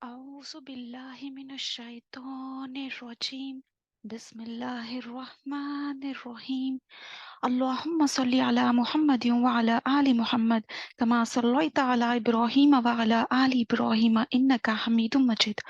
औज़ु बिल्लाहि मिनश शैतानिर रजीम। बिस्मिल्लाहिर रहमानिर रहीम। अल्लाहुम्मा सल्लि अला मुहम्मदिन व अला आलि मुहम्मद कमा सल्लैता अला इब्राहीम व अला आलि इब्राहीम इन्नका हमीदुम मजीद।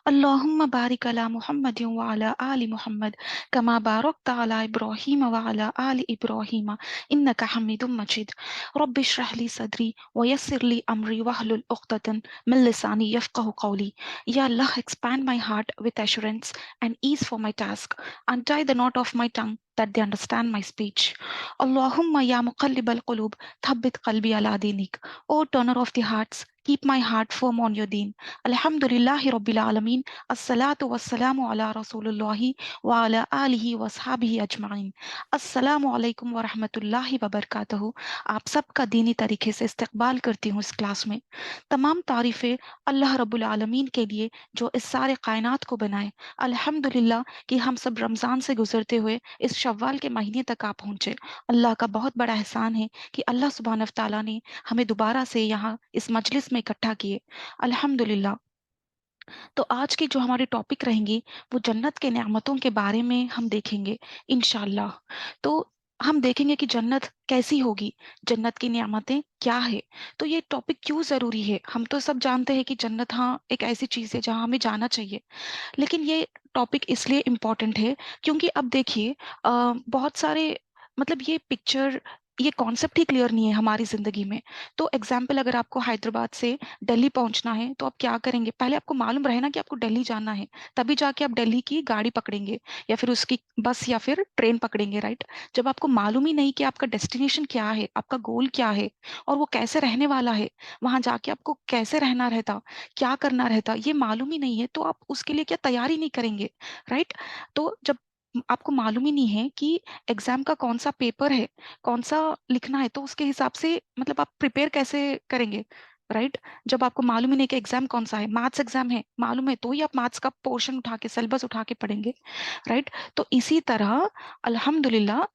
अल्लाहुम्मा बारिक अला मुहम्मदिन व अला आलि मुहम्मद कमा बारकता अला इब्राहीम व अला आलि इब्राहीम इन्नका हमीदुम मजीद। रब्बि इश्रह ली सदरी व यस्सिर ली अमरी वहलुल उक़दतन min lisani yafqahu qawli. Ya Allah, expand my heart with assurance and ease for my task. Untie the knot of my tongue that they understand my speech. Allahumma ya muqallib al-qulub, thabbit qalbi ala dinik. O turner of the hearts, keep my heart firm on your deen. Alhamdulillahi Rabbil Alameen. As-salatu was-salamu ala Rasulullahi wa ala alihi wa ashabihi ajma'in. Assalamu alaikum wa rahmatullahi wa barakatuhu. आप सबका दीनी तरीके से इस्तकबाल करती हूँ इस class में। तमाम तारीफ़ें अल्लाह रब्बुल आलमीन के लिए जो इस सारे कायनात को बनाए। अल्हम्दुलिल्लाह कि हम सब रमज़ान से गुजरते हुए इस शव्वाल के महीने तक आ पहुँचे। अल्लाह का बहुत बड़ा एहसान है कि अल्लाह सुब्हानहू व तआला ने हमें दोबारा से यहाँ इस मजलिस में इकट्ठा किए। अल्हम्दुलिल्लाह। तो आज की जो हमारी टॉपिक रहेंगी वो जन्नत के नेमतों के बारे में हम देखेंगे इंशाअल्लाह। तो हम देखेंगे कि जन्नत कैसी होगी, जन्नत की नेमतें क्या है। तो ये टॉपिक क्यों ज़रूरी है। हम तो सब जानते हैं कि जन्नत हाँ एक ऐसी चीज़ है जहाँ हमें जाना चाहिए, लेकिन ये टॉपिक इसलिए इम्पोर्टेंट है क्योंकि अब देखिए बहुत सारे मतलब ये पिक्चर ये कॉन्सेप्ट ही क्लियर नहीं है हमारी ज़िंदगी में। तो एग्जाम्पल अगर आपको हैदराबाद से दिल्ली पहुंचना है तो आप क्या करेंगे, पहले आपको मालूम रहे ना कि आपको दिल्ली जाना है, तभी जाके आप दिल्ली की गाड़ी पकड़ेंगे या फिर उसकी बस या फिर ट्रेन पकड़ेंगे, राइट। जब आपको मालूम ही नहीं कि आपका डेस्टिनेशन क्या है, आपका गोल क्या है और वो कैसे रहने वाला है, वहां जाके आपको कैसे रहना रहता, क्या करना रहता, ये मालूम ही नहीं है, तो आप उसके लिए क्या तैयारी नहीं करेंगे, राइट। तो जब आपको मालूम ही नहीं है कि एग्जाम का कौन सा पेपर है, कौन सा लिखना है, तो उसके हिसाब से मतलब आप प्रिपेयर कैसे करेंगे, राइट। जब आपको मालूम ही नहीं कि एग्जाम कौन सा है, मैथ्स एग्जाम है मालूम है तो ही आप मैथ्स का पोर्शन उठा के सिलेबस उठा के पढ़ेंगे, राइट। तो इसी तरह अल्हम्दुलिल्लाह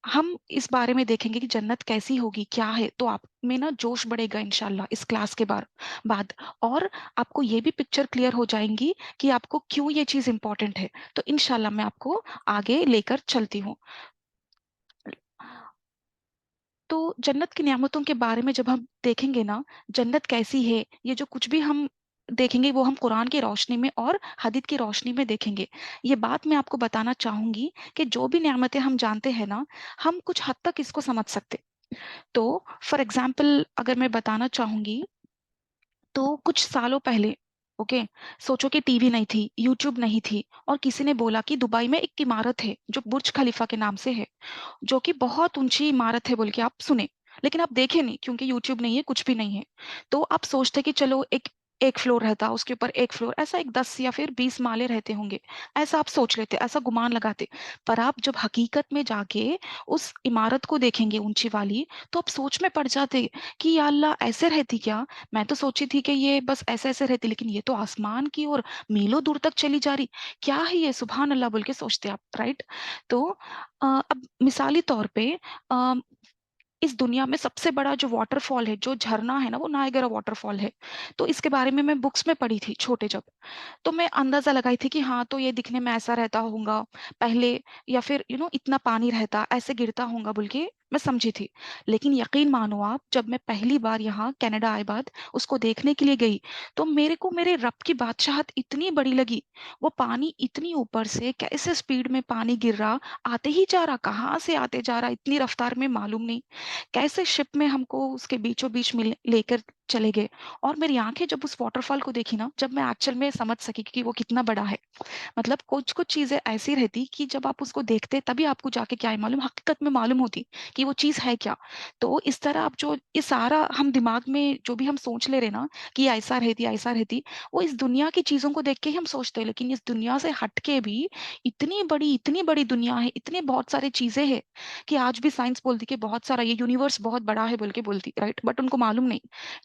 हम इस बारे में देखेंगे कि जन्नत कैसी होगी क्या है, तो आप में ना जोश बढ़ेगा इंशाल्लाह इस क्लास के बाद। और आपको ये भी पिक्चर क्लियर हो जाएंगी कि आपको क्यों ये चीज़ इंपॉर्टेंट है। तो इंशाल्लाह मैं आपको आगे लेकर चलती हूँ। तो जन्नत की नियामतों के बारे में जब हम देखेंगे ना, जन्नत कैसी है, ये जो कुछ भी हम देखेंगे वो हम कुरान की रोशनी में और हदीस की रोशनी में देखेंगे। ये बात मैं आपको बताना चाहूंगी कि जो भी नियामतें हम जानते हैं ना, हम कुछ हद तक इसको समझ सकते। तो फॉर एग्जाम्पल अगर मैं बताना चाहूंगी, तो कुछ सालों पहले, ओके, सोचो कि टीवी नहीं थी, यूट्यूब नहीं थी, और किसी ने बोला कि दुबई में एक इमारत है जो बुर्ज खलीफा के नाम से है, जो कि बहुत ऊंची इमारत है बोल के आप सुने, लेकिन आप देखे नहीं क्योंकि यूट्यूब नहीं है, कुछ भी नहीं है। तो आप सोचते कि चलो एक एक फ्लोर रहता, उसके ऊपर एक फ्लोर, ऐसा एक 10 या फिर 20 माले रहते होंगे, ऐसा आप सोच लेते, ऐसा गुमान लगाते। पर आप जब हकीकत में जाके उस इमारत को देखेंगे ऊंची वाली, तो आप सोच में पड़ जाते कि या अल्लाह ऐसे रहती क्या। मैं तो सोची थी कि ये बस ऐसे ऐसे रहती, लेकिन ये तो आसमान की और मीलों दूर तक चली जा रही, क्या है ये, सुभान अल्लाह बोल के सोचते आप, राइट। तो अब मिसाली तौर पे अ, इस दुनिया में सबसे बड़ा जो वाटरफॉल है, जो झरना है ना, वो नायगरा वाटरफॉल है। तो इसके बारे में मैं बुक्स में पढ़ी थी छोटे जब, तो मैं अंदाजा लगाई थी कि हाँ तो ये दिखने में ऐसा रहता होगा पहले, या फिर इतना पानी रहता ऐसे गिरता होगा बोल के मैं समझी थी। लेकिन यकीन मानो आप, जब मैं पहली बार यहाँ कनाडा आए बाद उसको देखने के लिए गई, तो मेरे को मेरे रब की बादशाहत इतनी बड़ी लगी। वो पानी इतनी ऊपर से कैसे स्पीड में पानी गिर रहा, आते ही जा रहा, कहाँ से आते जा रहा इतनी रफ्तार में मालूम नहीं, कैसे शिप में हमको उसके बीचों बीच मिल लेकर चले गए। और मेरी आंखें जब उस वाटरफॉल को देखी ना, जब मैं एक्चुअल में समझ सकी कि वो कितना बड़ा है। मतलब कुछ कुछ चीजें ऐसी रहती कि जब आप उसको देखते तभी आपको जाके क्या है मालूम, हकीकत में मालूम होती कि वो चीज है क्या। तो इस तरह आप जो ये सारा हम दिमाग में जो भी हम सोच ले रहे ना कि ऐसा रहती, वो इस दुनिया की चीजों को देख के ही हम सोचते हैं, लेकिन इस दुनिया से हट के भी इतनी बड़ी दुनिया है, इतने बहुत सारी चीजें हैं कि आज भी साइंस बोलती कि बहुत सारा ये यूनिवर्स बहुत बड़ा है बोल के बोलती, राइट। बट उनको मालूम नहीं,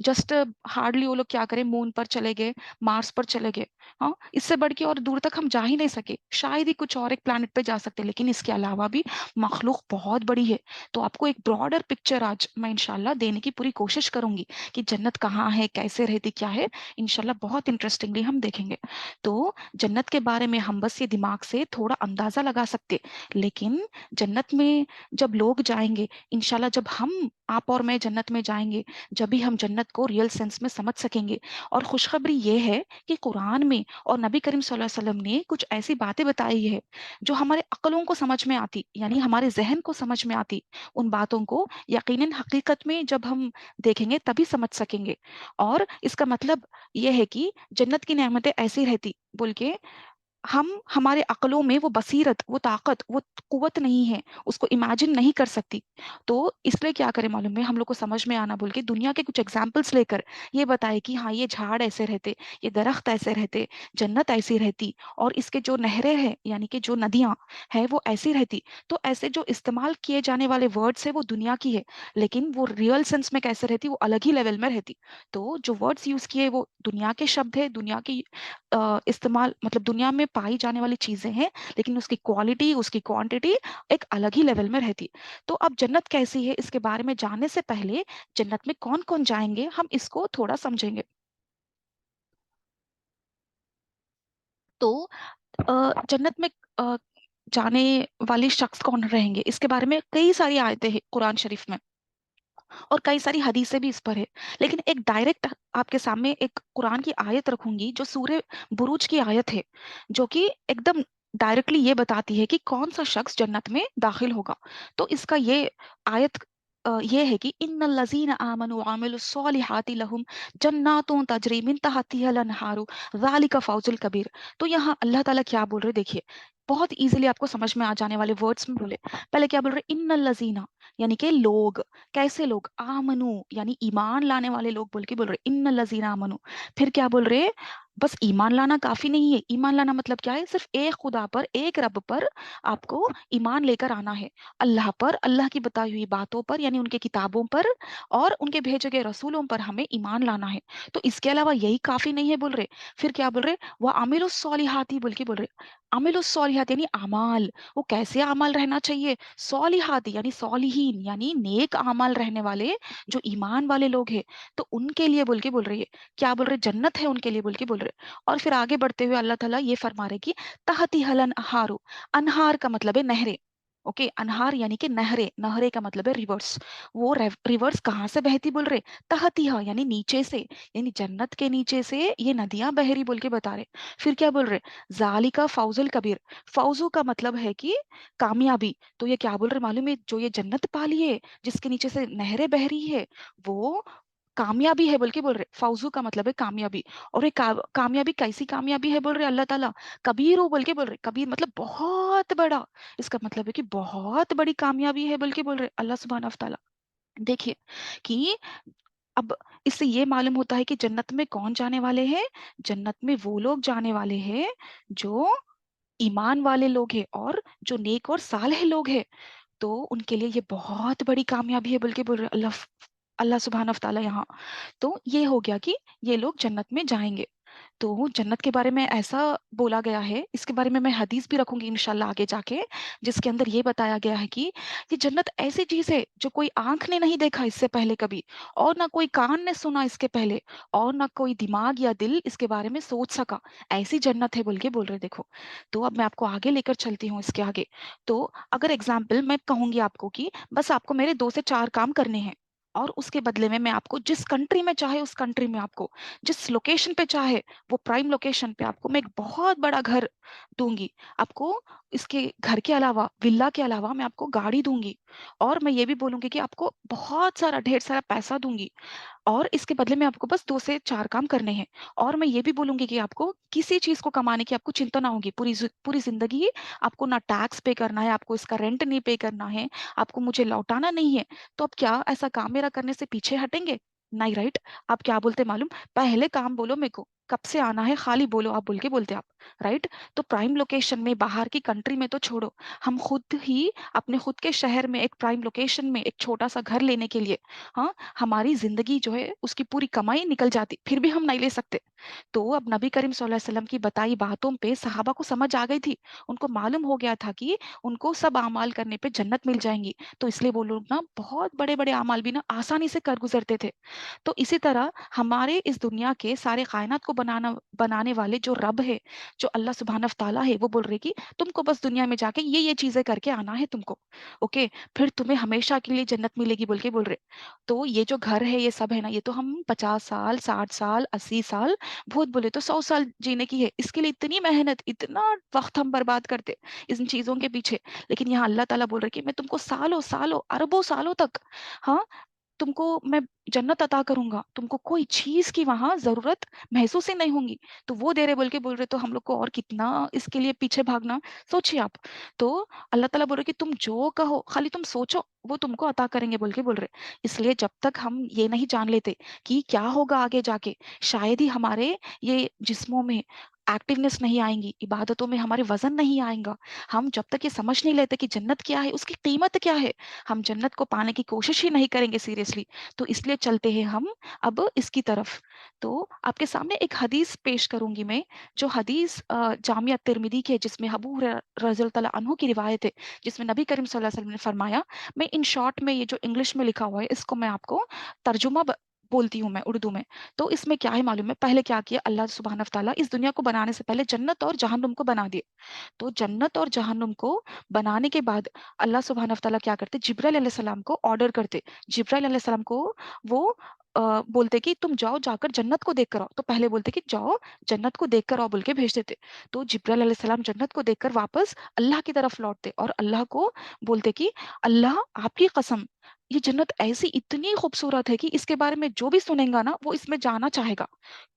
जस्ट हार्डली वो लोग क्या करें, मून पर चले गए, मार्स पर चले गए। हाँ, इससे बढ़ के और दूर तक हम जा ही नहीं सके, शायद ही कुछ और एक प्लैनेट पे जा सकते, लेकिन इसके अलावा भी मखलूक बहुत बड़ी है। तो आपको एक ब्रॉडर पिक्चर आज मैं इंशाल्लाह देने की पूरी कोशिश करूंगी कि जन्नत कहाँ है, कैसे रहती, क्या है। इंशाल्लाह बहुत इंटरेस्टिंगली हम देखेंगे। तो जन्नत के बारे में हम बस ये दिमाग से थोड़ा अंदाजा लगा सकते, लेकिन जन्नत में जब लोग जाएंगे, इंशाल्लाह जब हम आप और मैं जन्नत में जाएंगे, जब भी हम जन्नत को रियल सेंस में समझ सकेंगे। और खुशखबरी ये है कि कुरान में और नबी करीम सल्लल्लाहु अलैहि वसल्लम ने कुछ ऐसी बातें बताई है जो हमारे अक्लों को समझ में आती, यानी हमारे जहन को समझ में आती। उन बातों को यकीनन हकीकत में जब हम देखेंगे तभी समझ सकेंगे। और इसका मतलब यह है कि जन्नत की नेमतें ऐसी रहती बोल के हम हमारे अक्लों में वो बसीरत, वो ताकत, वो कुवत नहीं है, उसको इमेजिन नहीं कर सकती। तो इसलिए क्या करें मालूम है, हम लोग को समझ में आना बोल के दुनिया के कुछ एग्जाम्पल्स लेकर ये बताए कि हाँ ये झाड़ ऐसे रहते, ये दरख्त ऐसे रहते, जन्नत ऐसी रहती, और इसके जो नहरें हैं यानी कि जो नदियां है वो ऐसी रहती। तो ऐसे जो इस्तेमाल किए जाने वाले वर्ड्स है वो दुनिया की है, लेकिन वो रियल सेंस में कैसे रहती, वो अलग ही लेवल में रहती। तो जो वर्ड्स यूज किए वो दुनिया के शब्द है, दुनिया की इस्तेमाल मतलब दुनिया में पाई जाने वाली चीजें हैं, लेकिन उसकी क्वालिटी, उसकी क्वांटिटी एक अलग ही लेवल में रहती। तो अब जन्नत कैसी है इसके बारे में जानने से पहले जन्नत में कौन कौन जाएंगे हम इसको थोड़ा समझेंगे। तो जन्नत में अ, जाने वाले शख्स कौन रहेंगे इसके बारे में कई सारी आयतें हैं कुरान शरीफ में, और कई सारी हदीसें भी इस पर है। लेकिन एक डायरेक्ट आपके सामने एक कुरान की आयत रखूंगी जो सूरे बुरूज की आयत है, जो कि एकदम डायरेक्टली ये बताती है कि कौन सा शख्स जन्नत में दाखिल होगा। तो इसका ये आयत ये है कि इन्नल लजीना आमनु व अमिलुस सॉलिहाति लहुम जन्नातुन तजरी मिन तहतिहल अनहारु ज़ालिका फौजुल कबीर। तो यहाँ अल्लाह ताला क्या बोल रहे देखिए, बहुत इजीली आपको समझ में आ जाने वाले वर्ड्स में बोले। पहले क्या बोल रहे, इन्नल लजीना यानी कि लोग, कैसे लोग, आमनु यानी ईमान लाने वाले लोग बोल के बोल रहे इन लजीना आमनु। फिर क्या बोल रहे, बस ईमान लाना काफी नहीं है। ईमान लाना मतलब क्या है, सिर्फ एक खुदा पर, एक रब पर आपको ईमान लेकर आना है, अल्लाह पर, अल्लाह की बताई हुई बातों पर यानी उनके किताबों पर और उनके भेजे गए रसूलों पर हमें ईमान लाना है। तो इसके अलावा यही काफी नहीं है बोल रहे। फिर क्या बोल रहे, वह आमिलुस सॉलिहाती बोल के बोल रहे। आमिलुस सॉलिहात यानी अमाल, वो कैसे अमल रहना चाहिए, सॉलिहात यानी सॉलिहीन यानी नेक अमल रहने वाले जो ईमान वाले लोग हैं, तो उनके लिए बोल के बोल रही है। क्या बोल रहे, जन्नत है उनके लिए बोल के बोल रहे। और फिर आगे बढ़ते हुए अल्लाह ताला ये फरमा रहे कि तहती हलन अहारो, अनहार का मतलब है नहरें। ओके, अनहार यानी कि नहरें, नहरे का मतलब है रिवर्स। वो रिवर्स कहाँ से बहती बोल रहे, तहतिहा यानी नीचे से, यानी जन्नत के नीचे से ये नदियां बहरी बोल के बता रहे। फिर क्या बोल रहे, जालिका फौजुल कबीर। फौजू का मतलब है कि कामयाबी। तो ये क्या बोल रहे मालूम है, जो ये जन्नत पाली है जिसके नीचे से नहरें बह रही है वो कामयाबी है बोल के बोल रहे। फौजू का मतलब है कामयाबी। और ये कामयाबी कैसी कामयाबी है बोल रहे अल्लाह ताला, कबीर हो बोल के बोल रहे। कबीर मतलब बहुत बड़ा, इसका मतलब है कि बहुत बड़ी कामयाबी है बोल के बोल रहे अल्लाह सुब्हानहू व तआला। देखिए कि अब इससे ये मालूम होता है कि जन्नत में कौन जाने वाले हैं। जन्नत में वो लोग जाने वाले हैं जो ईमान वाले लोग हैं और जो नेक और सालेह लोग हैं। तो उनके लिए ये बहुत बड़ी कामयाबी है बल्कि बोल रहे अल्लाह, अल्लाह सुब्हानहू व तआला यहाँ। तो ये हो गया कि ये लोग जन्नत में जाएंगे। तो जन्नत के बारे में ऐसा बोला गया है, इसके बारे में मैं हदीस भी रखूंगी इंशाल्लाह आगे जाके, जिसके अंदर ये बताया गया है कि ये जन्नत ऐसी चीज है जो कोई आंख ने नहीं देखा इससे पहले कभी, और ना कोई कान ने सुना इसके पहले, और ना कोई दिमाग या दिल इसके बारे में सोच सका। ऐसी जन्नत है बोल के बोल रहे देखो। तो अब मैं आपको आगे लेकर चलती हूँ इसके आगे। तो अगर एग्जाम्पल मैं कहूंगी आपको कि बस आपको मेरे 2 से 4 काम करने हैं, और उसके बदले में मैं आपको जिस कंट्री में चाहे उस कंट्री में आपको, जिस लोकेशन पे चाहे वो प्राइम लोकेशन पे आपको मैं एक बहुत बड़ा घर दूंगी। आपको इसके घर के अलावा, विला के अलावा मैं आपको गाड़ी दूंगी, और मैं ये भी बोलूंगी कि आपको बहुत सारा ढेर सारा पैसा दूंगी, और इसके बदले में आपको बस 2 से 4 काम करने हैं। और मैं ये भी बोलूंगी कि आपको किसी चीज को कमाने की आपको चिंता ना होगी, पूरी जिंदगी आपको ना टैक्स पे करना है, आपको इसका रेंट नहीं पे करना है, आपको मुझे लौटाना नहीं है। तो अब क्या ऐसा काम मेरा करने से पीछे हटेंगे, नहीं राइट। आप क्या बोलते मालूम, पहले काम बोलो मेरे को कब से आना है, खाली बोलो आप बोल के बोलते आप। राइट? तो प्राइम लोकेशन में, बाहर की कंट्री में तो छोड़ो, हम खुद ही अपने खुद के शहर में एक प्राइम लोकेशन में एक छोटा सा घर लेने के लिए, हाँ, हमारी जिंदगी जो है उसकी पूरी कमाई निकल जाती, फिर भी हम नहीं ले सकते। तो अब नबी करीम सल्लल्लाहु अलैहि वसल्लम की बताई बातों पे सहाबा को समझ आ गई थी। उनको मालूम हो गया था कि उनको सब अमाल करने पे जन्नत मिल जाएंगी। तो इसलिए वो लोग ना बहुत बड़े बड़े अमाल भी ना आसानी से कर गुजरते थे। तो इसी तरह हमारे इस दुनिया के सारे कायनात को बनाने वाले जो रब है, जो अल्लाह सुब्हानहू तआला है, वो बोल रहे कि तुमको बस दुनिया में जाके ये चीजें करके आना है तुमको, ओके, फिर तुम्हें हमेशा के लिए जन्नत मिलेगी बोल के बोल रहे। तो ये जो घर है, ये सब है ना, ये तो हम 50 साल, 60 साल, 80 साल, बहुत बोले तो 100 साल जीने की है, इसके लिए इतनी मेहनत, इतना वक्त हम बर्बाद करते इन चीजों के पीछे। लेकिन यहाँ अल्लाह ताला बोल रहे कि मैं तुमको सालों सालों, अरबों सालों तक, हाँ, तुमको मैं जन्नत अता करूंगा, तुमको कोई चीज की वहां जरूरत महसूस ही नहीं होगी। तो वो दे रहे बोल के बोल रहे, तो हम लोग को और कितना इसके लिए पीछे भागना, सोचिए आप। तो अल्लाह ताला बोल रहे कि तुम जो कहो, खाली तुम सोचो, वो तुमको अता करेंगे बोल के बोल रहे। इसलिए जब तक हम ये नहीं जान लेते कि क्या होगा आगे जाके, शायद ही हमारे ये जिस्मों में एक्टिवनेस नहीं आएंगी, इबादतों में हमारे वजन नहीं आएगा, हम जब तक ये समझ नहीं लेते कि जन्नत क्या है, उसकी कीमत क्या है, हम जन्नत को पाने की कोशिश ही नहीं करेंगे सीरियसली। तो इसलिए चलते हैं हम अब इसकी तरफ। तो आपके सामने एक हदीस पेश करूंगी मैं, जो हदीस जामिया तिरमिदी की है, जिसमें अबू हुरैरा रज़ियल्लाहु ताला अन्हु की रिवायत है, जिसमें नबी करीम सल्लल्लाहु अलैहि वसल्लम ने फरमाया। मैं इन शॉर्ट में, ये जो इंग्लिश में लिखा हुआ है, इसको मैं आपको तर्जुमा बोलती हूँ मैं उर्दू में। तो इसमें क्या है मालूम है, पहले क्या किया अल्लाह सुब्हानहू तआला, इस दुनिया को बनाने से पहले जन्नत और जहन्नुम को बना दिए। तो जन्नत और जहन्नुम को बनाने के बाद अल्लाह सुब्हानहू व तआला क्या करते, जिब्राइल अलैहिस्सलाम को ऑर्डर करते। जिब्राइल अलैहिस्सलाम को वो बोलते कि तुम जाओ, जाकर जन्नत को देख कर आओ। तो पहले बोलते कि जाओ जन्नत को देख कर आओ बोल के भेज देते। तो जिब्राइल अलैहिस्सलाम जन्नत को देखकर वापस अल्लाह की तरफ लौटते और अल्लाह को बोलते कि अल्लाह, आपकी कसम, ये जन्नत ऐसी इतनी खूबसूरत है कि इसके बारे में जो भी सुनेगा ना, वो इसमें जाना चाहेगा।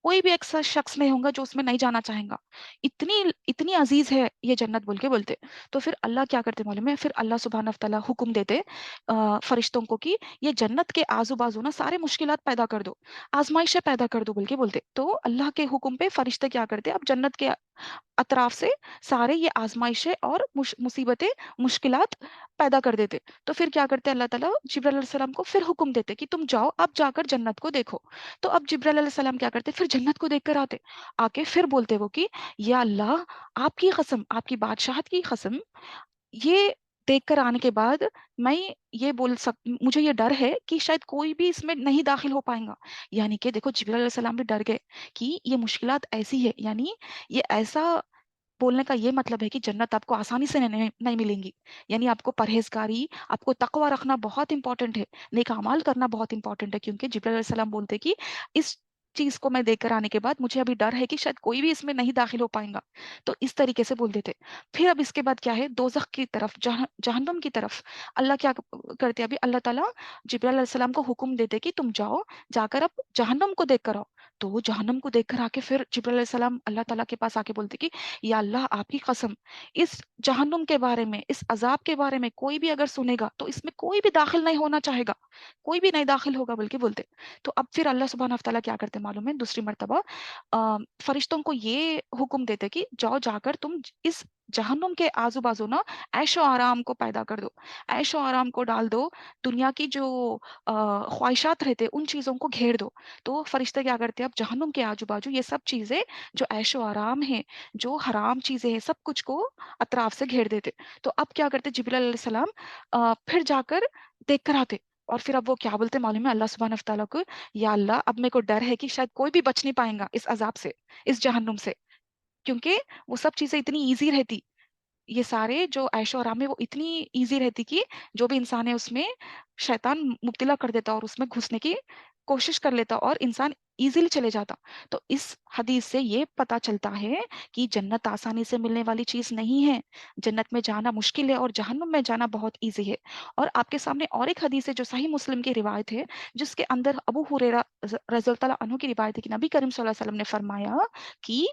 कोई भी ऐसा शख्स नहीं होगा जो उसमें नहीं जाना चाहेगा। इतनी इतनी अजीज है ये जन्नत बोल के बोलते। तो फिर अल्लाह क्या करते मालूम है, फिर अल्लाह सुब्हानहू व तआला हुक्म देते फरिश्तों को कि ये जन्नत के आजू बाजू ना सारे मुश्किलात पैदा कर दो, आजमाइशें पैदा कर दो बोल के बोलते। तो अल्लाह के हुक्म पे फरिश्ते क्या करते, अब जन्नत के अतराफ से सारे ये आजमाइशें और मुसीबतें, मुश्किलात पैदा कर देते। तो फिर क्या करते अल्लाह ताला, जिब्राइल अलैहिस्सलाम को फिर हुक्म देते कि तुम जाओ, अब जाकर जन्नत को देखो। तो अब जिब्राइल अलैहिस्सलाम क्या करते, फिर जन्नत को देख कर आते। आके फिर बोलते वो कि या अल्लाह, आपकी कसम, आपकी बादशाहत की कसम, ये देखकर आने के बाद मैं ये बोल सक मुझे ये डर है कि शायद कोई भी इसमें नहीं दाखिल हो पाएगा। यानी कि देखो जिब्राइल अलैहिस्सलाम भी डर गए कि ये मुश्किलात ऐसी है, यानी ये ऐसा बोलने का ये मतलब है कि जन्नत आपको आसानी से नहीं मिलेंगी। यानी आपको परहेजगारी, आपको तकवा रखना बहुत इंपॉर्टेंट है, नेक अमाल करना बहुत इंपॉर्टेंट है, क्योंकि जिब्राइल अलैहिस्सलाम बोलते कि इस चीज को मैं देखकर आने के बाद मुझे अभी डर है कि शायद कोई भी इसमें नहीं दाखिल हो पाएगा। तो इस तरीके से बोल देते। फिर अब इसके बाद क्या है, दोजख की तरफ, जहन्नुम की तरफ अल्लाह क्या करते, अभी अल्लाह ताला जिब्राइल अलैहिस्सलाम को हुक्म देते कि तुम जाओ, जाकर अब जहन्नुम को देख कर आओ। तो वो जहन्नुम को देखकर आके फिर जिब्राइल अलैहिस्सलाम अल्लाह ताला के पास आके बोलते कि या अल्लाह, आपकी कसम, इस जहन्नुम के बारे में, इस अजाब के बारे में कोई भी अगर सुनेगा तो इसमें कोई भी दाखिल नहीं होना चाहेगा, कोई भी नहीं दाखिल होगा बल्कि बोलते। तो अब फिर अल्लाह सुब्हानहू व तआला क्या करते मालूम है, दूसरी मर्तबा फरिश्तों को ये हुक्म देते कि जाओ, जाकर तुम इस जहन्नुम के आजू बाजू ना ऐशो आराम को पैदा कर दो, ऐशो आराम को डाल दो, दुनिया की जो ख्वाहिशात रहते उन चीजों को घेर दो। तो फरिश्ते क्या करते हैं, अब जहन्नुम के आजू बाजू ये सब चीजें, जो ऐशो आराम है, जो हराम चीजें हैं, सब कुछ को अतराफ से घेर देते। तो अब क्या करते जिब्राइल अलैहिस्सलाम, फिर जाकर देख कर आते। और फिर अब वो क्या बोलते मालूम है अल्लाह सुब्हानहू व तआला को, या अल्लाह, अब मेरे को डर है कि शायद कोई भी बच नहीं पाएगा इस अजाब से, इस जहन्नुम से, क्योंकि वो सब चीजें इतनी ईजी रहती, ये सारे जो ऐशो आराम है वो इतनी ईजी रहती कि जो भी इंसान है उसमें शैतान मुब्तिला कर देता और उसमें घुसने की कोशिश कर लेता और इंसान इजीली चले जाता। तो इस हदीस से ये पता चलता है कि जन्नत आसानी से मिलने वाली चीज नहीं है, जन्नत में जाना मुश्किल है और जहन्नुम में जाना बहुत इजी है। और आपके सामने और एक हदीस है जो सही मुस्लिम की रिवायत है, जिसके अंदर अबू हुरैरा रज़ियल्लाहु अन्हु की रिवायत है कि नबी करीम सल्लल्लाहु अलैहि वसल्लम ने फरमाया कि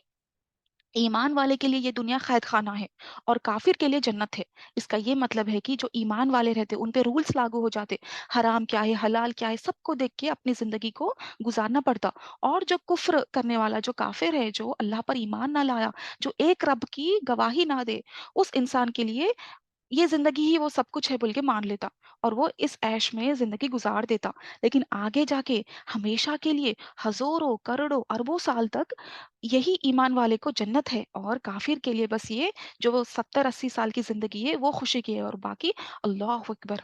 ईमान वाले के लिए ये दुनिया कैद खाना है और काफिर के लिए जन्नत है। इसका ये मतलब है कि जो ईमान वाले रहते उन पे रूल्स लागू हो जाते, हराम क्या है हलाल क्या है सबको देख के अपनी जिंदगी को गुजारना पड़ता। और जो कुफ्र करने वाला जो काफिर है, जो अल्लाह पर ईमान ना लाया, जो एक रब की गवाही ना दे, उस इंसान के लिए ये जिंदगी ही वो सब कुछ है बोल के मान लेता और वो इस ऐश में जिंदगी गुजार देता। लेकिन आगे जाके हमेशा के लिए हजारों करोड़ों अरबों साल तक यही ईमान वाले को जन्नत है, और काफिर के लिए बस ये जो वो 70-80 साल की जिंदगी है वो खुशी की है, और बाकी अल्लाह अकबर।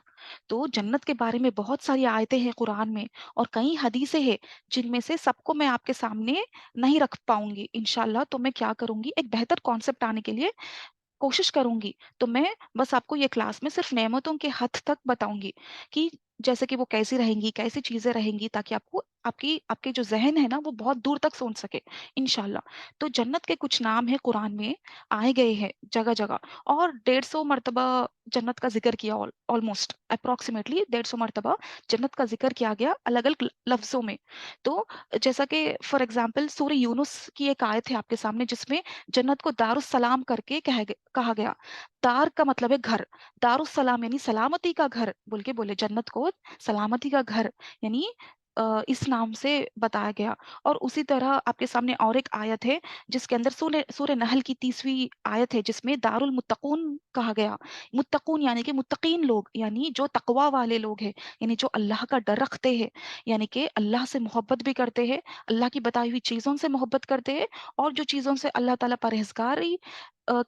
तो जन्नत के बारे में बहुत सारी आयतें हैं कुरान में और कई हदीसें हैं, जिनमें से सबको मैं आपके सामने नहीं रख पाऊंगी इंशाल्लाह। तो मैं क्या करूंगी, एक बेहतर कॉन्सेप्ट आने के लिए कोशिश करूंगी। तो मैं बस आपको ये क्लास में सिर्फ नेमतों के हद तक बताऊंगी कि जैसे कि वो कैसी रहेंगी, कैसी चीजें रहेंगी, ताकि आपको आपकी आपके जो जहन है ना वो बहुत दूर तक सोच सके इंशाल्लाह। तो जन्नत के कुछ नाम है कुरान में आए गए हैं जगह जगह, और 150 मरतबा जन्नत का जिक्र किया, ऑलमोस्ट अप्रोक्सीमेटली 150 मरतबा जन्नत का जिक्र किया गया अलग अलग लफ्जों में। तो जैसा कि फॉर एग्जाम्पल सूर्य यूनुस की एक आयत है आपके सामने, जिसमें जन्नत को दारुस सलाम करके कहा गया। दार का मतलब है घर, दारुस सलाम यानी सलामती का घर बोल के बोले, जन्नत को सलामती का घर यानी इस नाम से बताया गया। और उसी तरह आपके सामने और एक आयत है जिसके अंदर सूर्य सूर्य नहल की 30वीं आयत है, जिसमें दारुल मुत्तकून कहा गया। मुत्तकून यानी कि मुत्तकीन लोग, यानी जो तकवा वाले लोग हैं, यानी जो अल्लाह का डर रखते हैं, यानी कि अल्लाह से मोहब्बत भी करते हैं, अल्लाह की बताई हुई चीजों से मोहब्बत करते हैं, और जो चीजों से अल्लाह ताला परहेजगारी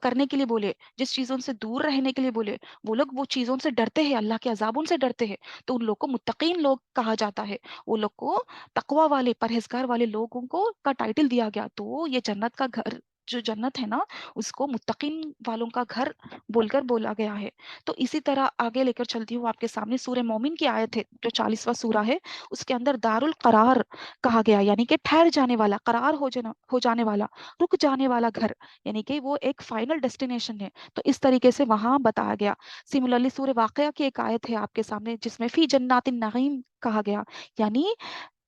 करने के लिए बोले, जिस चीजों से दूर रहने के लिए बोले, वो लोग वो चीजों से डरते हैं, अल्लाह के अजाबों से डरते हैं, तो उन लोग को मुत्तकीन लोग कहा जाता है। वो लोग को तकवा वाले परहेजगार वाले लोगों को का टाइटल दिया गया। तो ये जन्नत का घर, जो जन्नत है ना, उसको मुत्तकीन वालों का घर बोलकर बोला गया है। तो इसी तरह आगे लेकर चलती हूँ आपके सामने, सूर्य मोमिन की आयत है जो 40वां सूरा है, उसके अंदर दारुल करार कहा गया, यानी कि ठहर जाने वाला, करार हो जाने वाला, रुक जाने वाला घर, यानी कि वो एक फाइनल डेस्टिनेशन है। तो इस तरीके से वहां बताया गया। सिमिलरली सूर्य वाकया की एक आयत है आपके सामने, जिसमें फी जन्नातिन नईम कहा गया, यानी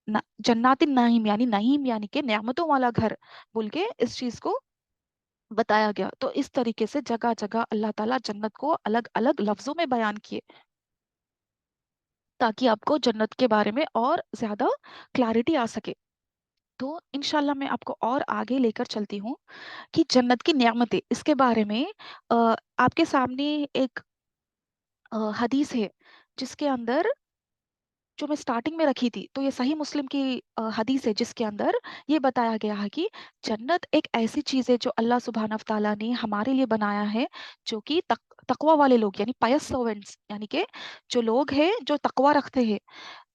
जन्नातिन नईम यानी नईम यानी कि नेमतों वाला घर बोल के इस चीज को बताया गया। तो इस तरीके से जगह जगह अल्लाह ताला जन्नत को अलग अलग लफ्जों में बयान किए, ताकि आपको जन्नत के बारे में और ज्यादा क्लैरिटी आ सके। तो इंशाल्लाह मैं आपको और आगे लेकर चलती हूँ कि जन्नत की नियामतें, इसके बारे में आपके सामने एक हदीस है, जिसके अंदर जो मैं स्टार्टिंग में रखी थी, तो ये सही मुस्लिम की हदीस है, जिसके अंदर ये बताया गया है कि जन्नत एक ऐसी चीज है जो अल्लाह सुब्हानहू तआला ने हमारे लिए बनाया है, जो कि तकवा वाले लोग यानी पायस सर्वेंट्स, यानी कि जो लोग हैं जो तकवा रखते हैं,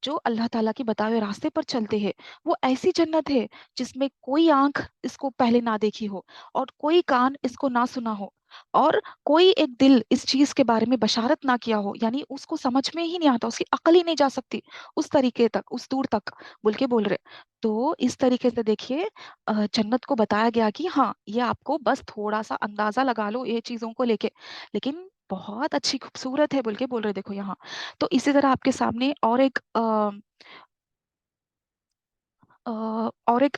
जो अल्लाह ताला के बताए हुए रास्ते पर चलते हैं, वो ऐसी जन्नत है जिसमें कोई आंख इसको पहले ना देखी हो, और कोई कान इसको ना सुना हो, और कोई एक दिल इस चीज के बारे में बशारत ना किया हो, यानी उसको समझ में ही नहीं आता, उसकी अकल ही नहीं जा सकती उस तरीके तक, उस दूर तक बोल के बोल रहे। तो इस तरीके से देखिए, जन्नत को बताया गया कि हाँ, ये आपको बस थोड़ा सा अंदाजा लगा लो ये चीजों को लेके, लेकिन बहुत अच्छी खूबसूरत है बोल के बोल रहे, देखो यहाँ। तो इसी तरह आपके सामने और एक और एक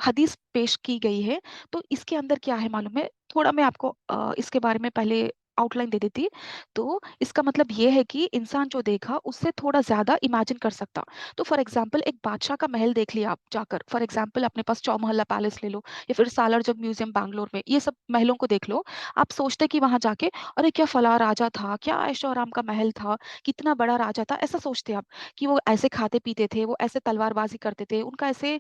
हदीस पेश की गई है। तो इसके अंदर क्या है मालूम है, थोड़ा मैं आपको इसके बारे में पहले आउटलाइन दे देती। तो इसका मतलब ये है कि इंसान जो देखा उससे थोड़ा ज्यादा इमेजिन कर सकता। तो फॉर एग्जांपल एक बादशाह का महल देख लिया आप जाकर, फॉर एग्जांपल अपने पास चौमहला पैलेस ले लो, या फिर सालार जंग म्यूजियम बैंगलोर में, ये सब महलों को देख लो। आप सोचते कि वहां जाके अरे क्या फला राजा था, क्या ऐशो आराम का महल था, कितना बड़ा राजा था, ऐसा सोचते आप कि वो ऐसे खाते पीते थे, वो ऐसे तलवारबाजी करते थे, उनका ऐसे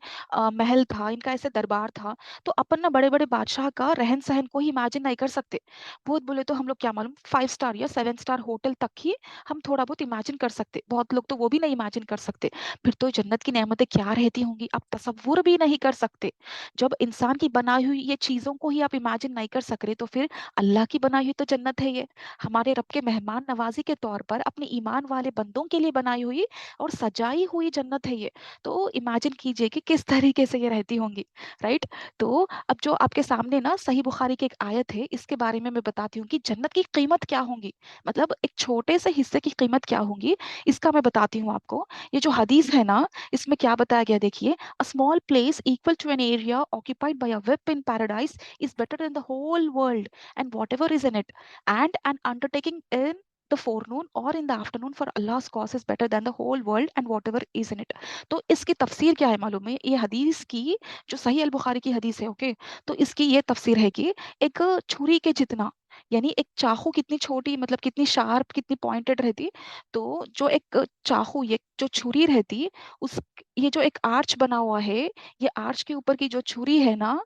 महल था, इनका ऐसे दरबार था। तो अपन ना बड़े बड़े बादशाह का रहन सहन को ही इमेजिन नहीं कर सकते। बहुत बोले तो हम लोग क्या मालूम 5 स्टार या 7 स्टार होटल तक ही हम थोड़ा बहुत इमेजिन कर सकते, बहुत लोग तो वो भी नहीं इमेजिन कर सकते। फिर तो जन्नत की नेमतें क्या रहती होंगी, आप तसव्वुर भी नहीं कर सकते। जब इंसान की बनाई हुई ये चीजों को ही आप इमेजिन नहीं कर सक रहे, तो फिर अल्लाह की बनाई हुई तो जन्नत है ये, हमारे रब के मेहमान नवाजी के तौर पर अपने ईमान वाले बंदों के लिए बनाई हुई और सजाई हुई जन्नत है ये। तो इमेजिन कीजिए कि किस तरीके से ये रहती होंगी, राइट। तो अब जो आपके सामने ना सही बुखारी की एक आयत है, इसके बारे में मैं बताती हूँ कि जन्नत की की कीमत क्या होंगी, मतलब एक छोटे से हिस्से की कीमत क्या होंगी, इसका मैं बताती हूँ आपको। ये जो हदीस है ना, इसमें क्या बताया गया देखिए, a small place equal to an area occupied by a whip in paradise is better than the whole world and whatever is in it, and an undertaking in the forenoon or in the afternoon for Allah's cause is better than the whole world and whatever is in it। तो इसकी तफसीर क्या है मालूम है, ये हदीस की जो सही अल बुखारी की हदीस है, ओके, तो इसकी ये तफसीर है कि एक छुरी के जितना, यानी एक चाकू कितनी छोटी, मतलब कितनी शार्प, कितनी पॉइंटेड रहती, तो जो एक चाकू, ये जो छुरी रहती, उस, ये जो एक आर्च बना हुआ है, ये आर्च के ऊपर की जो छुरी है ना,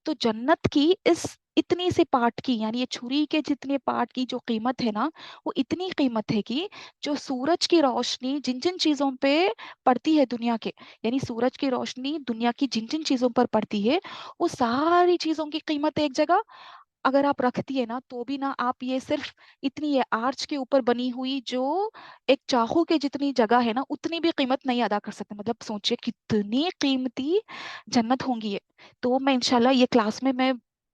तो जन्नत की इस इतनी सी पार्ट की, यानी ये छुरी के जितने पार्ट की जो कीमत है ना, वो इतनी कीमत है कि जो सूरज की रोशनी जिन जिन चीजों पे पड़ती है दुनिया के, यानी सूरज की रोशनी दुनिया की जिन जिन चीजों पर पड़ती है, वो सारी चीजों की कीमत एक जगह अगर आप रखती है ना, तो भी ना आप ये सिर्फ इतनी ये आर्च के ऊपर बनी हुई जो एक चाकू के जितनी जगह है ना, उतनी भी कीमत नहीं अदा कर सकते। मतलब सोचिए कितनी कीमती जन्नत होंगी ये। तो मैं इंशाल्लाह ये क्लास में मैं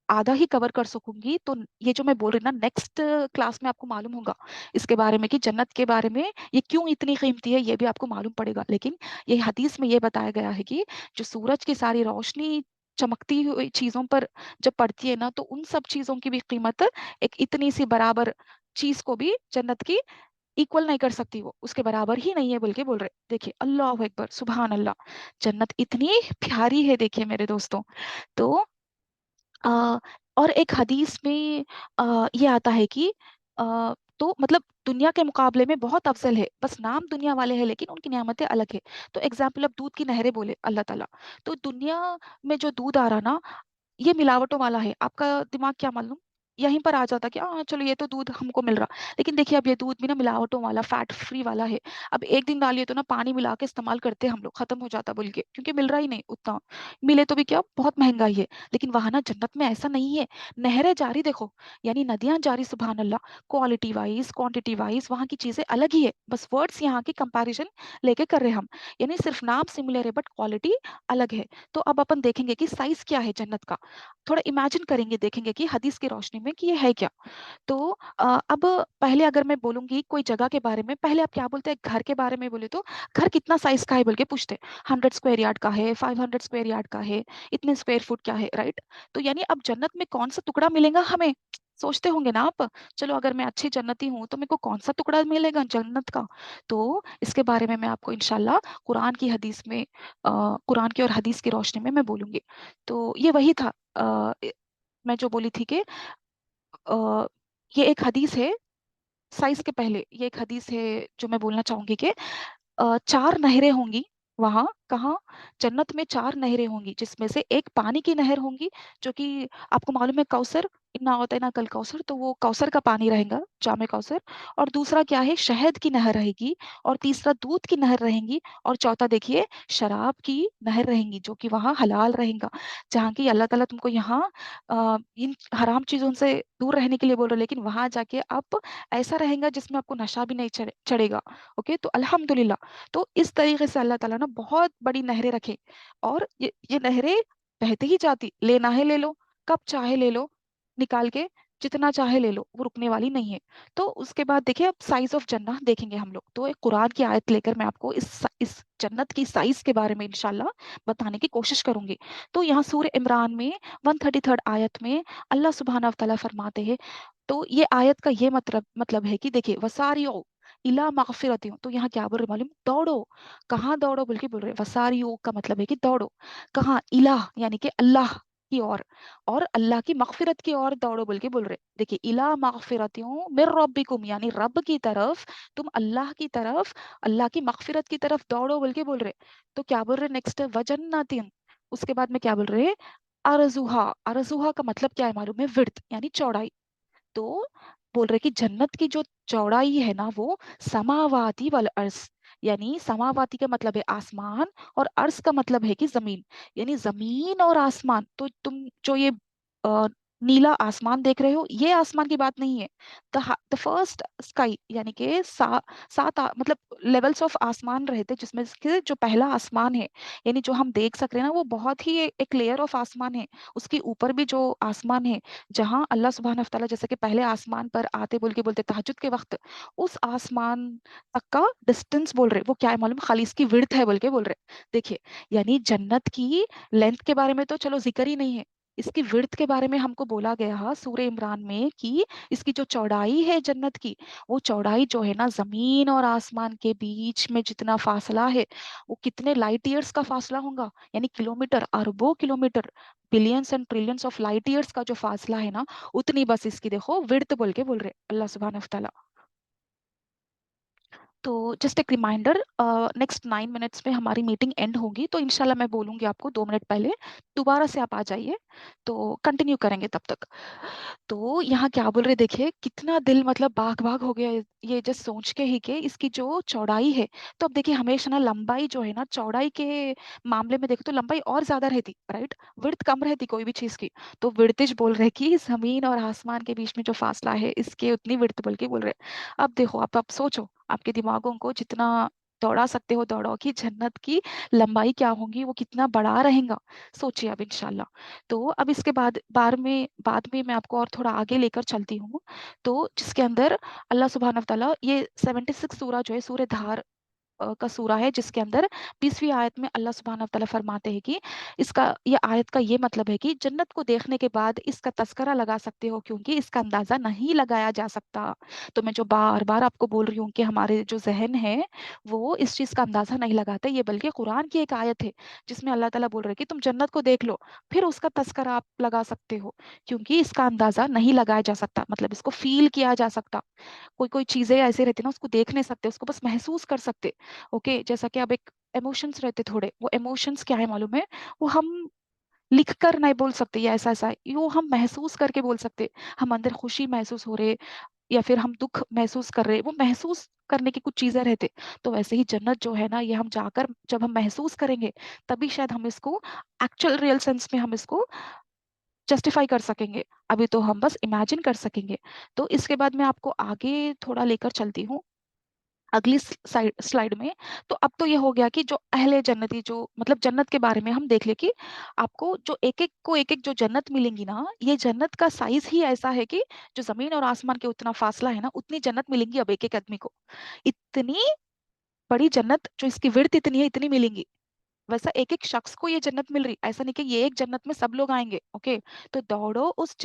आधा ही कवर कर सकूंगी, तो ये जो मैं बोल रही ना, नेक्स्ट क्लास में आपको मालूम होगा इसके बारे में कि जन्नत के बारे में ये क्यों इतनी कीमती है, ये भी आपको मालूम पड़ेगा। लेकिन ये हदीस में ये बताया गया है कि जो सूरज की सारी रोशनी चमकती हुई चीजों पर जब पड़ती है ना, तो उन सब चीजों की भी कीमत एक इतनी सी बराबर चीज को भी जन्नत की इक्वल नहीं कर सकती, वो उसके बराबर ही नहीं है, बल्कि बोल रहे देखिए, अल्लाह अकबर, सुभान अल्लाह, जन्नत इतनी प्यारी है देखिए मेरे दोस्तों। तो आ, और एक हदीस में ये आता है कि तो मतलब दुनिया के मुकाबले में बहुत अफजल है, बस नाम दुनिया वाले हैं लेकिन उनकी नियामतें अलग है। तो एग्जाम्पल, अब दूध की नहरें बोले अल्लाह ताला, तो दुनिया में जो दूध आ रहा ना, ये मिलावटों वाला है। आपका दिमाग क्या मालूम यहीं पर आ जाता कि हाँ चलो ये तो दूध हमको मिल रहा, लेकिन देखिए अब ये दूध भी ना मिलावटों वाला, फैट फ्री वाला है। अब एक दिन डालिए तो ना पानी मिला के इस्तेमाल करते हैं हम लोग, खत्म हो जाता बोल के, क्योंकि मिल रहा ही नहीं उतना, मिले तो भी क्या, बहुत महंगाई है। लेकिन वहां ना जन्नत में ऐसा नहीं है, नहरें जारी देखो, यानी नदियां जारी, सुबहान अल्लाह, क्वालिटी वाइज क्वांटिटी वाइज वहां की चीजें अलग ही है, बस वर्ड्स यहाँ की कंपैरिजन लेके कर रहे हैं हम, यानी सिर्फ नाम सिमिलर है बट क्वालिटी अलग है। तो अब अपन देखेंगे कि साइज क्या है जन्नत का, थोड़ा इमेजिन करेंगे, देखेंगे कि हदीस की रोशनी में कि ये है क्या। तो अब पहले अगर मैं बोलूंगी कोई जगह के बारे में, पहले आप क्या बोलते हैं, घर के बारे में बोले तो घर कितना साइज का है बोल के पूछते, 100 स्क्वायर यार्ड का है, 500 स्क्वायर यार्ड का है, इतने स्क्वायर फुट क्या है, राइट। तो यानी अब जन्नत में कौन सा टुकड़ा मिलेगा हमें, सोचते होंगे ना आप, चलो अगर मैं अच्छी जन्नती हूँ तो मेरे को कौन सा टुकड़ा मिलेगा जन्नत का। तो इसके बारे में मैं आपको इंशाल्लाह कुरान की हदीस में, कुरान की और हदीस की रोशनी में मैं बोलूंगी। तो ये वही था, मैं जो बोली थी कि अ, ये एक हदीस है, साइज के पहले ये एक हदीस है जो मैं बोलना चाहूंगी कि चार नहरें होंगी वहां, कहाँ, जन्नत में चार नहरें होंगी, जिसमें से एक पानी की नहर होंगी, जो कि आपको मालूम है कौसर, इन्ना होता है ना कल कौसर, तो वो कौसर का पानी रहेगा, जामे कौसर। और दूसरा क्या है, शहद की नहर रहेगी। और तीसरा दूध की नहर रहेंगी। और चौथा देखिए, शराब की नहर रहेंगी, जो कि वहाँ हलाल रहेगा, जहाँ की अल्लाह ताला तुमको यहाँ इन हराम चीजों से दूर रहने के लिए बोल रहे, लेकिन वहां जाके आप ऐसा रहेगा जिसमें आपको नशा भी नहीं चढ़ेगा। ओके, तो अल्हम्दुलिल्लाह। तो इस तरीके से अल्लाह ताला ना बहुत बड़ी नहरें रखे, और ये नहरें बहती ही जाती, लेना है ले लो, कब चाहे ले लो, निकाल के जितना चाहे ले लो, वो रुकने वाली नहीं है। तो उसके बाद देखिए, अब साइज ऑफ जन्नत देखेंगे हम लोग, तो एक कुरान की आयत लेकर मैं आपको इस जन्नत की साइज के बारे में इंशाल्लाह बताने की कोशिश करूंगी। तो यहाँ सूर्य इमरान में 133 आयत में अल्लाह सुब्हानहू व तआला फरमाते हैं, तो ये आयत का ये मतलब है कि देखिए, वसारियो इला मगफिरतियों, तो यहाँ क्या बोल रहे मालूम, दौड़ो, कहाँ दौड़ो बोल के बोल रहे, वसारियो का मतलब है कि दौड़ो, कहाँ, इलाह यानी कि अल्लाह की और अल्लाह की मगफिरत की ओर दौड़ो बोल के बोल रहे। देखिए, इला मगफिरतियों मिर रब्बिकुम, यानी रब की तरफ, तुम अल्लाह की तरफ, अल्लाह की मगफिरत की तरफ दौड़ो बोल के बोल रहे। तो क्या बोल रहे नेक्स्ट, वजन्नतिन, उसके बाद में क्या बोल रहे, अरजुहा, अरजुहा का मतलब क्या है मालूम है, विड्थ यानी चौड़ाई। तो बोल रहे कि जन्नत की जो चौड़ाई है ना, वो समावाती वाल अर्श, यानी समावाती का मतलब है आसमान, और अर्श का मतलब है कि जमीन, यानी जमीन और आसमान, तो तुम जो ये नीला आसमान देख रहे हो, ये आसमान की बात नहीं है। द फर्स्ट स्काई, यानी कि मतलब लेवल्स ऑफ आसमान रहते, जिसमें से जो पहला आसमान है, यानी जो हम देख सक रहे हैं ना, वो बहुत ही एक लेयर ऑफ आसमान है। उसके ऊपर भी जो आसमान है, जहाँ अल्लाह सुब्हानहू व तआला जैसे कि पहले आसमान पर आते बोल के बोलते तहज्जुद के वक्त, उस आसमान तक का डिस्टेंस बोल रहे, वो क्या है मालूम, खाली इसकी विड्थ है बोल के बोल रहे। देखिए, यानी जन्नत की लेंथ के बारे में तो चलो जिक्र ही नहीं है, इसकी विड्थ के बारे में हमको बोला गया सूरह इमरान में कि इसकी जो चौड़ाई है जन्नत की, वो चौड़ाई जो है ना, जमीन और आसमान के बीच में जितना फासला है, वो कितने लाइट ईयर्स का फासला होगा, यानी किलोमीटर, अरबों kilometre, billions and trillions of light years का जो फासला है ना, उतनी बस इसकी देखो विड्थ बोल के बोल रहे अल्लाह सुब्हानहू व तआला। तो जस्ट एक रिमाइंडर, नेक्स्ट 9 मिनट्स में हमारी मीटिंग एंड होगी, तो इंशाल्लाह मैं बोलूंगी आपको 2 मिनट पहले, दोबारा से आप आ जाइए, तो कंटिन्यू करेंगे तब तक। तो यहाँ क्या बोल रहे, देखिए कितना दिल मतलब बाग बाग हो गया ये जस्ट सोच के ही कि इसकी जो चौड़ाई है। तो अब देखिए, हमेशा ना लंबाई जो है ना, चौड़ाई के मामले में देखो तो लंबाई और ज्यादा रहती, राइट, विड्थ कम रहती कोई भी चीज की। तो विड्थिश बोल रहे कि जमीन और आसमान के बीच में जो फासला है, इसके उतनी विड्थ बोल के बोल रहे। अब देखो, आप सोचो, आपके दिमागों को जितना दौड़ा सकते हो दौड़ाओ कि जन्नत की लंबाई क्या होगी, वो कितना बड़ा रहेगा। सोचिए अब इंशाल्लाह। तो अब इसके बाद में मैं आपको और थोड़ा आगे लेकर चलती हूँ, तो जिसके अंदर अल्लाह सुब्हानहू व तआला ये 76 सूरा जो है, सूरह धार का सूरा है, जिसके अंदर 20वीं आयत में अल्लाह सुब्हानहू व तआला फरमाते हैं कि इसका, ये आयत का ये मतलब है कि जन्नत को देखने के बाद इसका तस्करा लगा सकते हो, क्योंकि इसका अंदाजा नहीं लगाया जा सकता। तो मैं जो बार बार आपको बोल रही हूँ कि हमारे जो जहन है, वो इस चीज का अंदाजा नहीं लगाते, ये बल्कि कुरान की एक आयत है, जिसमें अल्लाह ताला बोल रहे हैं कि तुम जन्नत को देख लो, फिर उसका तस्करा आप लगा सकते हो, क्योंकि इसका अंदाजा नहीं लगाया जा सकता, मतलब इसको फील किया जा सकता। कोई कोई चीजें ऐसे रहती ना, उसको देख नहीं सकते, उसको बस महसूस कर सकते। ओके, जैसा कि अब एक इमोशंस रहते थोड़े, वो इमोशंस क्या है मालूम है, वो हम लिख कर नहीं बोल सकते, ये ऐसा ऐसा है, यो हम महसूस करके बोल सकते। हम अंदर खुशी महसूस हो रहे, या फिर हम दुख महसूस कर रहे, वो महसूस करने की कुछ चीजें रहते। तो वैसे ही जन्नत जो है ना, ये हम जाकर जब हम महसूस करेंगे, तभी शायद हम इसको एक्चुअल रियल सेंस में हम इसको जस्टिफाई कर सकेंगे। अभी तो हम बस इमेजिन कर सकेंगे। तो इसके बाद मैं आपको आगे थोड़ा लेकर चलती हूँ, अगली साइड स्लाइड में। तो अब तो ये हो गया कि जो अहले जन्नती, जो मतलब जन्नत के बारे में हम देख ले कि आपको जो एक एक को एक एक जो जन्नत मिलेंगी ना, ये जन्नत का साइज ही ऐसा है कि जो जमीन और आसमान के उतना फासला है ना, उतनी जन्नत मिलेंगी अब एक एक आदमी को। इतनी बड़ी जन्नत, जो इसकी विड्थ इतनी है, इतनी मिलेंगी। वैसा एक एक शख्स को ये जन्नत मिल रही, ऐसा नहीं कि ये एक जन्नत में सब लोग आएंगे। ओके, तो दौड़ो उस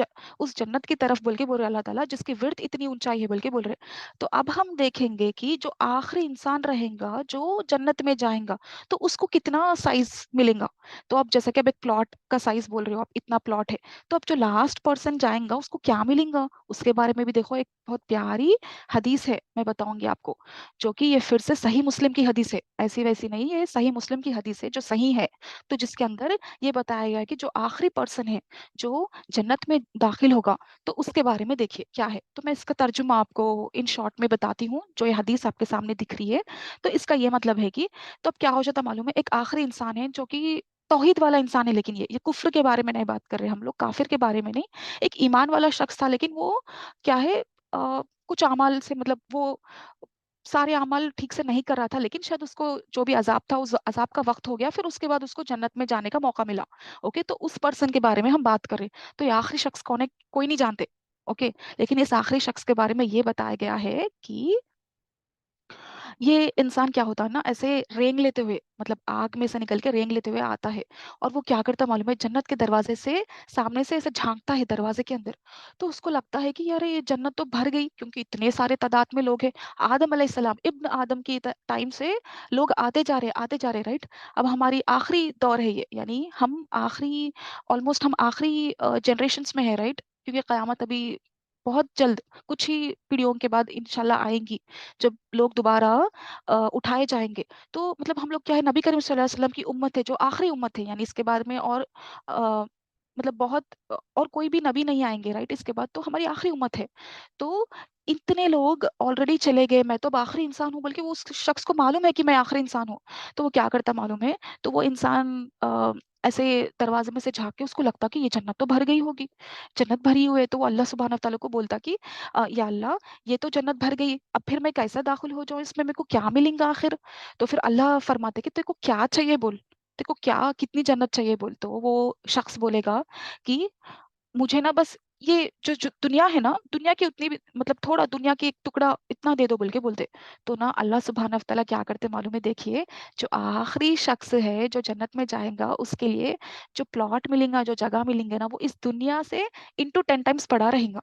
जन्नत की तरफ बोल के बोल रहे अल्लाह ताला, जिसकी विड्थ इतनी ऊंचाई है बोल के बोल रहे। तो अब हम देखेंगे कि जो आखिरी इंसान रहेगा जो जन्नत में जाएगा, तो उसको कितना साइज मिलेगा। तो अब जैसा कि अब एक प्लॉट का साइज बोल रहे हो आप, इतना प्लॉट है, तो अब जो लास्ट पर्सन जाएगा उसको क्या मिलेगा, उसके बारे में भी देखो, एक बहुत प्यारी हदीस है, मैं बताऊंगी आपको, जो कि ये फिर से सही मुस्लिम की हदीस है, ऐसी वैसी नहीं है, सही मुस्लिम की हदीस है जो सही है। तो जिसके अंदर ये बताया गया है कि जो आखिरी पर्सन है जो जन्नत में दाखिल होगा, तो उसके बारे में देखिए क्या है। तो मैं इसका तर्जुमा आपको इन शॉर्ट में बताती हूँ, जो ये हदीस आपके सामने दिख रही है। तो इसका ये मतलब है कि, तो अब क्या हो जाता मालूम है, एक आखिरी इंसान है जो कि तौहीद वाला इंसान है, लेकिन ये कुफ्र के बारे में नहीं बात कर रहे हम लोग, काफिर के बारे में नहीं। एक ईमान वाला शख्स था, लेकिन वो क्या है, कुछ अमाल से, मतलब वो सारे अमल ठीक से नहीं कर रहा था, लेकिन शायद उसको जो भी अजाब था, उस अजाब का वक्त हो गया, फिर उसके बाद उसको जन्नत में जाने का मौका मिला। ओके, तो उस पर्सन के बारे में हम बात कर रहे हैं। तो ये आखिरी शख्स कौन है, कोई नहीं जानते। ओके, लेकिन इस आखिरी शख्स के बारे में ये बताया गया है कि ये इंसान क्या होता है ना, ऐसे रेंग लेते हुए, मतलब आग में से निकल के रेंग लेते हुए आता है, और वो क्या करता मालूम है, जन्नत के दरवाजे से सामने से ऐसे झांकता है दरवाजे के अंदर। तो उसको लगता है कि यार ये जन्नत तो भर गई, क्योंकि इतने सारे तादाद में लोग हैं। आदम अलैहिस्सलाम, इब्न आदम की टाइम से लोग आते जा रहे, राइट। अब हमारी आखिरी दौर है ये, यानी हम आखिरी, ऑलमोस्ट हम आखिरी जनरेशन में है, राइट, क्योंकि कयामत अभी बहुत जल्द, कुछ ही पीढ़ियों के बाद इंशाल्लाह आएंगी, जब लोग दोबारा उठाए जाएंगे। तो मतलब हम लोग क्या है, नबी करीम सल्लल्लाहु अलैहि वसल्लम की उम्मत है, जो आखिरी उम्मत है, यानी इसके बाद में और मतलब बहुत और कोई भी नबी नहीं आएंगे, राइट, इसके बाद तो हमारी आखिरी उम्मत है। तो इतने लोग ऑलरेडी चले गए, मैं तो अब आखिरी इंसान हूँ, बल्कि वो उस शख्स को मालूम है कि मैं आखिरी इंसान हूँ। तो वो क्या करता मालूम है, तो वो इंसान ऐसे दरवाजे में से झाँक के उसको लगता कि ये जन्नत तो भर गई होगी। जन्नत भरी हुई है तो वो अल्लाह सुब्हानहू व तआला को बोलता कि या अल्लाह, ये तो जन्नत भर गई, अब फिर मैं कैसे दाखिल हो जाऊँ इसमें, मेरे को क्या मिलेगा आखिर? तो फिर अल्लाह फरमाते कि तेरे को क्या चाहिए बोल? तेरे को क्या कितनी जन्नत चाहिए बोल? तो वो शख्स बोलेगा कि मुझे ना बस ये जो दुनिया है ना, दुनिया की उतनी भी मतलब थोड़ा दुनिया की एक टुकड़ा इतना दे दो बोल के बोलते। तो ना अल्लाह सुब्हानहू व तआला क्या करते मालूम है? देखिए, जो आखिरी शख्स है जो जन्नत में जाएगा उसके लिए जो प्लॉट मिलेगा, जो जगह मिलेंगे ना, वो इस दुनिया से इंटू 10 टाइम्स बड़ा रहेगा।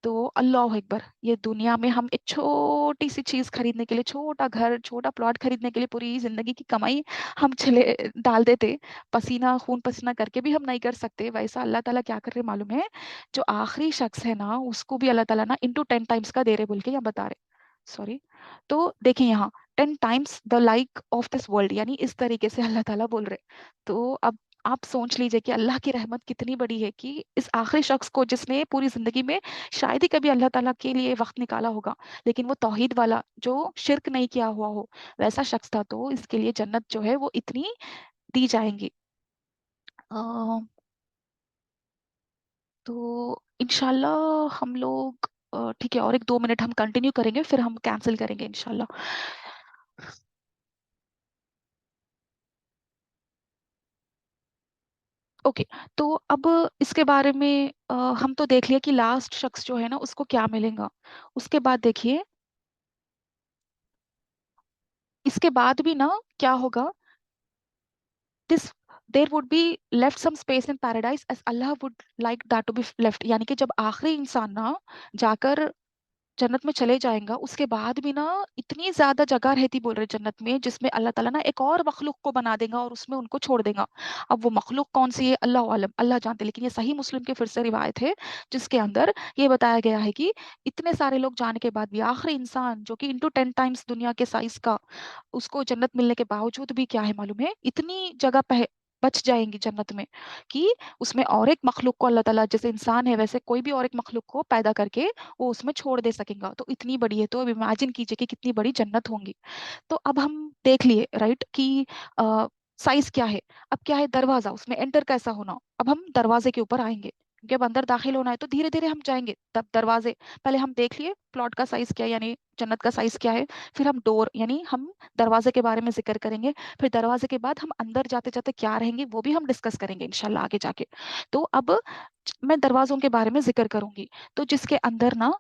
तो अल्लाह अकबर, ये दुनिया में हम एक छोटी सी चीज खरीदने के लिए, छोटा घर, छोटा प्लॉट खरीदने के लिए पूरी जिंदगी की कमाई हम चले डाल देते, पसीना खून पसीना करके भी हम नहीं कर सकते। वैसा अल्लाह ताला क्या कर रहे मालूम है? जो आखिरी शख्स है ना, उसको भी अल्लाह ताला ना इंटू 10 टाइम्स का दे रहे बोल के यहाँ बता रहे। सॉरी। तो देखिए यहाँ 10 times the like of this world, यानी इस तरीके से अल्लाह ताला बोल रहे। तो अब आप सोच लीजिए कि अल्लाह की रहमत कितनी बड़ी है कि इस आखिरी शख्स को, जिसने पूरी जिंदगी में शायद ही कभी अल्लाह ताला के लिए वक्त निकाला होगा, लेकिन वो तौहीद वाला जो शिर्क नहीं किया हुआ हो, वैसा शख्स था, तो इसके लिए जन्नत जो है वो इतनी दी जाएंगी। अ, तो इंशाल्लाह हम लोग ठीक है, और एक 2 मिनट हम कंटिन्यू करेंगे, फिर हम कैंसिल करेंगे इंशाल्लाह। ओके। तो अब इसके बारे में हम तो देख लिया कि लास्ट शख्स जो है ना उसको क्या मिलेगा। उसके बाद देखिए, इसके बाद भी ना क्या होगा, this there would be left some space in paradise as Allah would like that to be left, यानी कि जब आखिरी इंसान ना जाकर जन्नत में चले जाएगा, उसके बाद भी ना इतनी ज्यादा जगह रहती बोल रहे जन्नत में, जिसमें अल्लाह ताला ना एक और मखलूक को बना देगा और उसमें उनको छोड़ देगा। अब वो मखलूक कौन सी है अल्लाह आलम, अल्लाह जानते, लेकिन ये सही मुस्लिम के फिर से रिवायत है जिसके अंदर ये बताया गया है कि इतने सारे लोग जाने के बाद भी आखिरी इंसान जो कि इंटू 10 टाइम्स दुनिया के साइज का, उसको जन्नत मिलने के बावजूद भी क्या है मालूम है, इतनी जगह बच जाएंगी जन्नत में कि उसमें और एक मखलूक को अल्लाह ताला, जैसे इंसान है वैसे कोई भी और एक मखलूक को पैदा करके वो उसमें छोड़ दे सकेगा। तो इतनी बड़ी है, तो अब इमेजिन कीजिए कि कितनी बड़ी जन्नत होंगी। तो अब हम देख लिए राइट कि साइज क्या है। अब क्या है दरवाजा, उसमें एंटर कैसा होना, अब हम दरवाजे के ऊपर आएंगे क्योंकि अब अंदर दाखिल होना है तो धीरे धीरे हम जाएंगे। तब दरवाजे पहले हम देख लिए प्लॉट का साइज क्या है, यानी जन्नत का साइज क्या है। फिर हम डोर यानी हम दरवाजे के बारे में जिक्र करेंगे। फिर दरवाजे के बाद हम अंदर जाते जाते क्या रहेंगे वो भी हम डिस्कस करेंगे इंशाल्लाह आगे जाके। तो अब मैं दरवाजों के बारे में जिक्र करूंगी। तो जिसके अंदर ना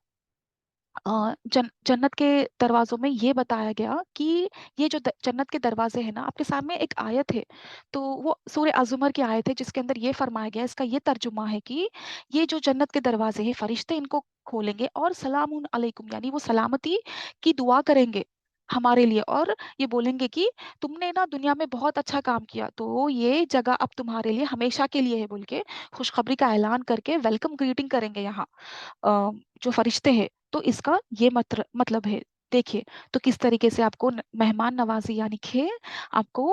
जन्नत के दरवाजों में ये बताया गया कि ये जो जन्नत के दरवाजे हैं ना, आपके सामने एक आयत है, तो वो सूरह अज़ुमर की आयत है जिसके अंदर ये फरमाया गया, इसका ये तर्जुमा है कि ये जो जन्नत के दरवाजे हैं फरिश्ते इनको खोलेंगे और सलामुन अलैकुम, यानी वो सलामती की दुआ करेंगे हमारे लिए, और ये बोलेंगे कि तुमने ना दुनिया में बहुत अच्छा काम किया, तो ये जगह अब तुम्हारे लिए हमेशा के लिए है बोल के खुशखबरी का ऐलान करके वेलकम ग्रीटिंग करेंगे यहाँ जो फरिश्ते हैं। तो इसका ये मतलब है। देखिए, तो किस तरीके से आपको मेहमान नवाजी यानी कि आपको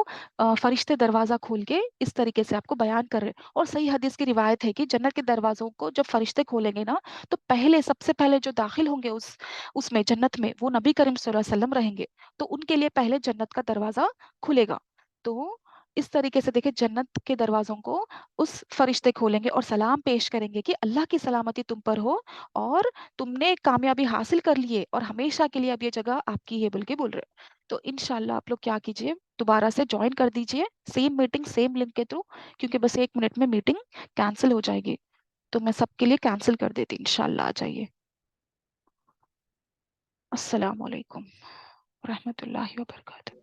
फरिश्ते दरवाजा खोल के इस तरीके से आपको बयान कर रहे हैं। और सही हदीस की रिवायत है कि जन्नत के दरवाजों को जब फरिश्ते खोलेंगे ना, तो पहले सबसे पहले जो दाखिल होंगे उसमें जन्नत में, वो नबी करीम सल्लल्लाहु अलैहि वसल्लम रहेंगे। तो उनके लिए पहले जन्नत का दरवाजा खुलेगा। तो इस तरीके से देखिए, जन्नत के दरवाजों को उस फरिश्ते खोलेंगे और सलाम पेश करेंगे कि अल्लाह की सलामती तुम पर हो, और तुमने कामयाबी हासिल कर ली है और हमेशा के लिए अब ये जगह आपकी है बोल के बोल रहे हैं। तो इंशाल्लाह आप लोग क्या कीजिए, दोबारा से ज्वाइन कर दीजिए सेम मीटिंग सेम लिंक के थ्रू, क्योंकि बस 1 मिनट में मीटिंग कैंसिल हो जाएगी। तो मैं सबके लिए कैंसिल कर देती, इंशाल्लाह आ जाइए। अस्सलाम वालेकुम रहमतुल्लाहि व बरकातहू।